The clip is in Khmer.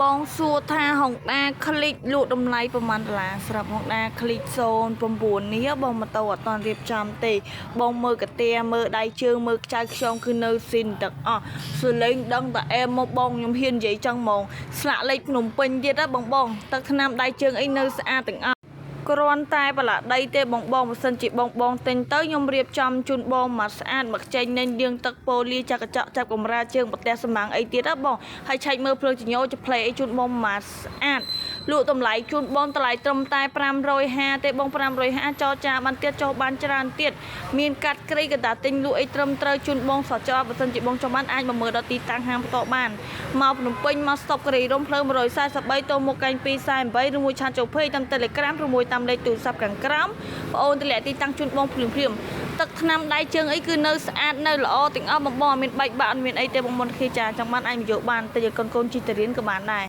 បងសួរថាហុងដាคลิกលក់តម្លៃប្រហែលដុល្លារសម្រាប់ហុងដាคลิก09នេះបងម៉ូតូអត់ទាន់រៀបចំទេបងមើលកាទៀមើលដៃជើងមើលខ្ចៅខ្យងគឺនៅស៊ីនទាំងអស់សលេងដឹងតែអែមមកបងខ្ញុំហ៊ាននិយាយចឹងហ្មងស្លាកលេខភ្នំពេញទៀតហ៎បងទឹកថ្នាំដៃជើងអីនៅស្អាតទាំងអស់គ្រាន់តែបលាដីទេបងបើសិនជាបងទិញទៅខ្ញុំរៀបចំជូនបងមកស្អាតមកចេញនៃលាងទឹកប៉ូលីចាក់កញ្ចក់ចាប់កម្រាលជើងប្រទេសសម្បាំងអីទៀតហ៎បងហើយឆែកមើលភ្លើងចញោចផ្លេអីជូនបងមកស្អាតលក់តម្លៃជូនបងតម្លៃត្រឹមតែ550ទេបង550ចរចាបានទៀតចុះបានច្រើនទៀតមានកាត់គ្រីកតាទិញលក់អីត្រឹមត្រូវជូនបងសចរបើសិនជាបងចង់បានអាចមកមើលដល់ទីតាំងហាងផ្ទាល់បានមកភ្នំពេញមកស្តុបគិរីរំផ្លូវ143តមកកែង248ឬមួយឆាតចូលភេកតាម Telegram ឬមួយតាមលេខទូរស័ព្ទខាងក្រោមបងអូនតម្លាក់ទីតាំងជូនបងភ្លាមទឹកថ្នាំដៃជើងអីគឺនៅស្អាតនៅល្អទាំងអស់បងអត់មានបែកបាក់អត់មានអីទេបងមុនគេចាចាំបានអាចមកយកបានតែកូនជីតរៀនក៏បានដែរ